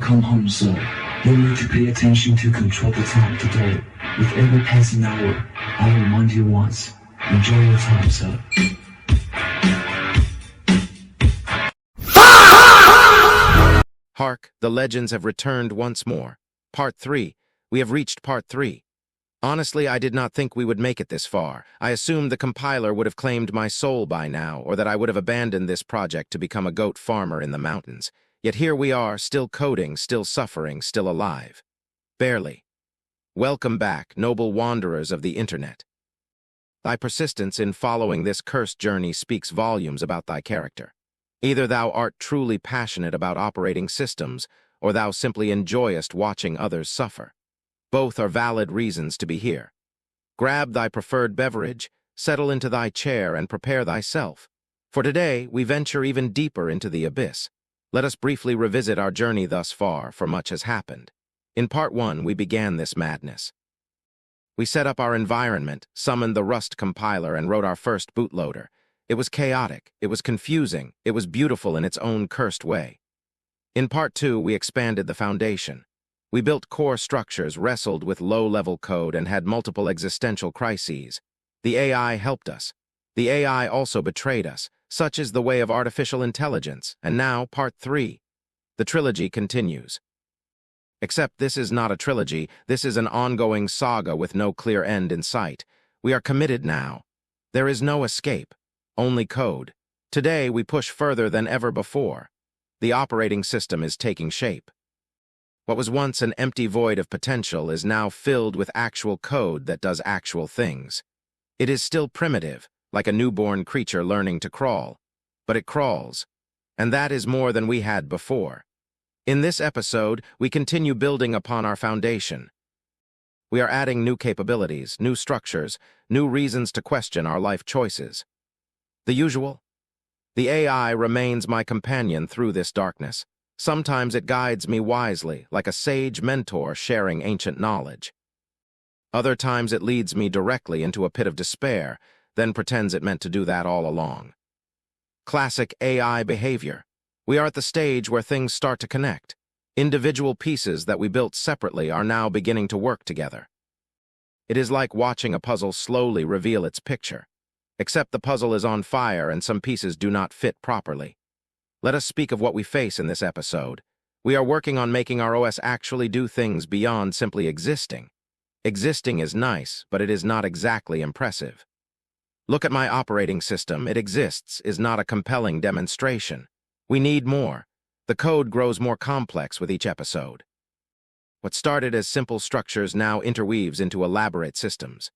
Welcome home, sir. You need to pay attention to control the time today. With every passing hour, I remind you once. Enjoy your time, sir. Hark, the legends have returned once more. Part 3. We have reached Part 3. Honestly, I did not think we would make it this far. I assumed the compiler would have claimed my soul by now, or that I would have abandoned this project to become a goat farmer in the mountains. Yet here we are, still coding, still suffering, still alive. Barely. Welcome back, noble wanderers of the internet. Thy persistence in following this cursed journey speaks volumes about thy character. Either thou art truly passionate about operating systems, or thou simply enjoyest watching others suffer. Both are valid reasons to be here. Grab thy preferred beverage, settle into thy chair, and prepare thyself. For today, we venture even deeper into the abyss. Let us briefly revisit our journey thus far, for much has happened. In Part 1, we began this madness. We set up our environment, summoned the Rust compiler, and wrote our first bootloader. It was chaotic, it was confusing, it was beautiful in its own cursed way. In Part 2, we expanded the foundation. We built core structures, wrestled with low-level code, and had multiple existential crises. The AI helped us. The AI also betrayed us. Such is the way of artificial intelligence. And now, Part 3. The trilogy continues. Except this is not a trilogy, this is an ongoing saga with no clear end in sight. We are committed now. There is no escape. Only code. Today, we push further than ever before. The operating system is taking shape. What was once an empty void of potential is now filled with actual code that does actual things. It is still primitive, like a newborn creature learning to crawl. But it crawls. And that is more than we had before. In this episode, we continue building upon our foundation. We are adding new capabilities, new structures, new reasons to question our life choices. The usual. The AI remains my companion through this darkness. Sometimes it guides me wisely, like a sage mentor sharing ancient knowledge. Other times it leads me directly into a pit of despair, then pretends it meant to do that all along. Classic AI behavior. We are at the stage where things start to connect. Individual pieces that we built separately are now beginning to work together. It is like watching a puzzle slowly reveal its picture. Except the puzzle is on fire and some pieces do not fit properly. Let us speak of what we face in this episode. We are working on making our OS actually do things beyond simply existing. Existing is nice, but it is not exactly impressive. Look at my operating system. It exists is not a compelling demonstration. We need more. The code grows more complex with each episode. What started as simple structures now interweaves into elaborate systems.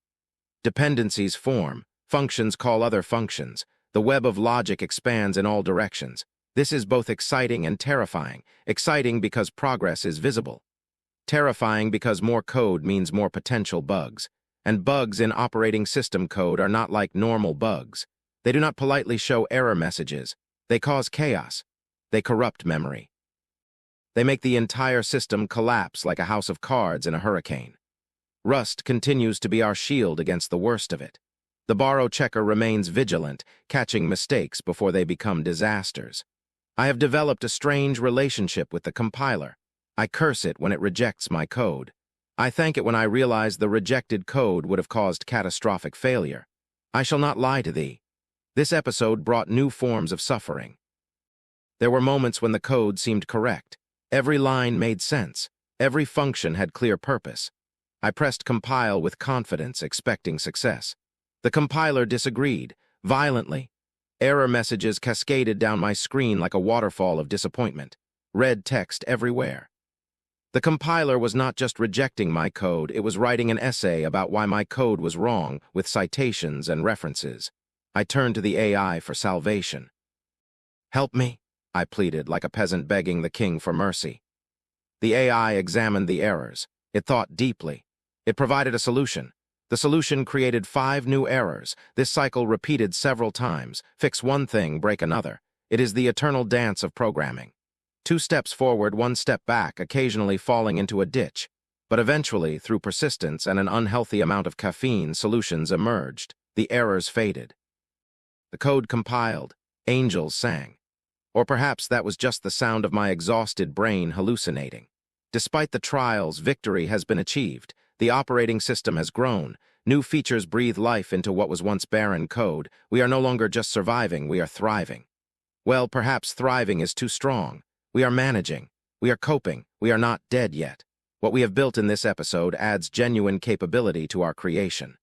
Dependencies form. Functions call other functions. The web of logic expands in all directions. This is both exciting and terrifying. Exciting because progress is visible. Terrifying because more code means more potential bugs. And bugs in operating system code are not like normal bugs. They do not politely show error messages. They cause chaos. They corrupt memory. They make the entire system collapse like a house of cards in a hurricane. Rust continues to be our shield against the worst of it. The borrow checker remains vigilant, catching mistakes before they become disasters. I have developed a strange relationship with the compiler. I curse it when it rejects my code. I thank it when I realize the rejected code would have caused catastrophic failure. I shall not lie to thee. This episode brought new forms of suffering. There were moments when the code seemed correct. Every line made sense. Every function had clear purpose. I pressed compile with confidence, expecting success. The compiler disagreed, violently. Error messages cascaded down my screen like a waterfall of disappointment. Red text everywhere. The compiler was not just rejecting my code, it was writing an essay about why my code was wrong, with citations and references. I turned to the AI for salvation. "Help me," I pleaded, like a peasant begging the king for mercy. The AI examined the errors. It thought deeply. It provided a solution. The solution created 5 new errors. This cycle repeated several times. Fix one thing, break another. It is the eternal dance of programming. 2 steps forward, 1 step back, occasionally falling into a ditch. But eventually, through persistence and an unhealthy amount of caffeine, solutions emerged. The errors faded. The code compiled. Angels sang. Or perhaps that was just the sound of my exhausted brain hallucinating. Despite the trials, victory has been achieved. The operating system has grown. New features breathe life into what was once barren code. We are no longer just surviving, we are thriving. Well, perhaps thriving is too strong. We are managing. We are coping. We are not dead yet. What we have built in this episode adds genuine capability to our creation.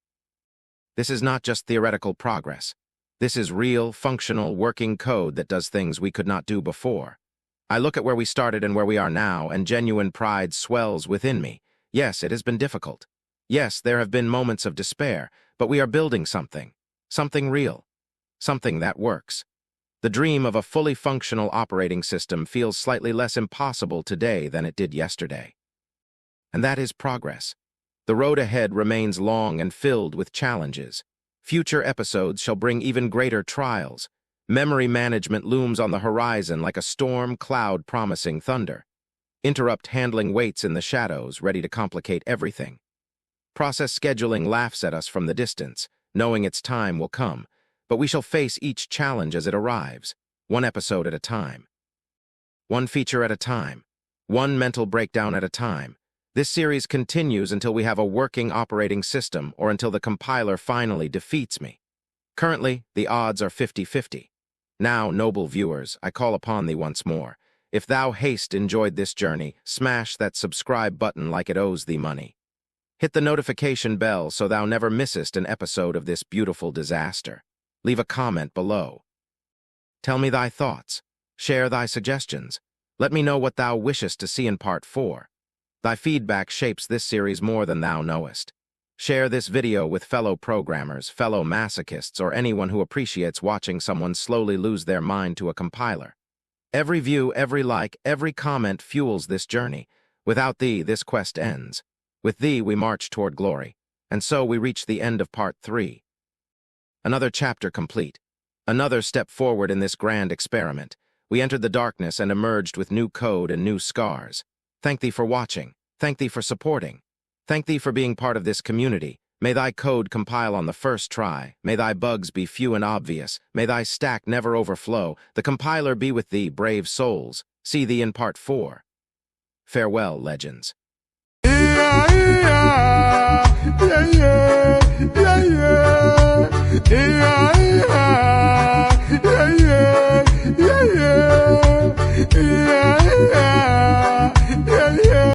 This is not just theoretical progress. This is real, functional, working code that does things we could not do before. I look at where we started and where we are now, and genuine pride swells within me. Yes, it has been difficult. Yes, there have been moments of despair, but we are building something. Something real. Something that works. The dream of a fully functional operating system feels slightly less impossible today than it did yesterday. And that is progress. The road ahead remains long and filled with challenges. Future episodes shall bring even greater trials. Memory management looms on the horizon like a storm cloud promising thunder. Interrupt handling waits in the shadows, ready to complicate everything. Process scheduling laughs at us from the distance, knowing its time will come, but we shall face each challenge as it arrives, one episode at a time. One feature at a time. One mental breakdown at a time. This series continues until we have a working operating system or until the compiler finally defeats me. Currently, the odds are 50-50. Now, noble viewers, I call upon thee once more. If thou hast enjoyed this journey, smash that subscribe button like it owes thee money. Hit the notification bell so thou never missest an episode of this beautiful disaster. Leave a comment below. Tell me thy thoughts. Share thy suggestions. Let me know what thou wishest to see in Part 4. Thy feedback shapes this series more than thou knowest. Share this video with fellow programmers, fellow masochists, or anyone who appreciates watching someone slowly lose their mind to a compiler. Every view, every like, every comment fuels this journey. Without thee, this quest ends. With thee, we march toward glory. And so we reach the end of Part 3. Another chapter complete. Another step forward in this grand experiment. We entered the darkness and emerged with new code and new scars. Thank thee for watching. Thank thee for supporting. Thank thee for being part of this community. May thy code compile on the first try. May thy bugs be few and obvious. May thy stack never overflow. The compiler be with thee, brave souls. See thee in Part 4. Farewell, legends. Yeah.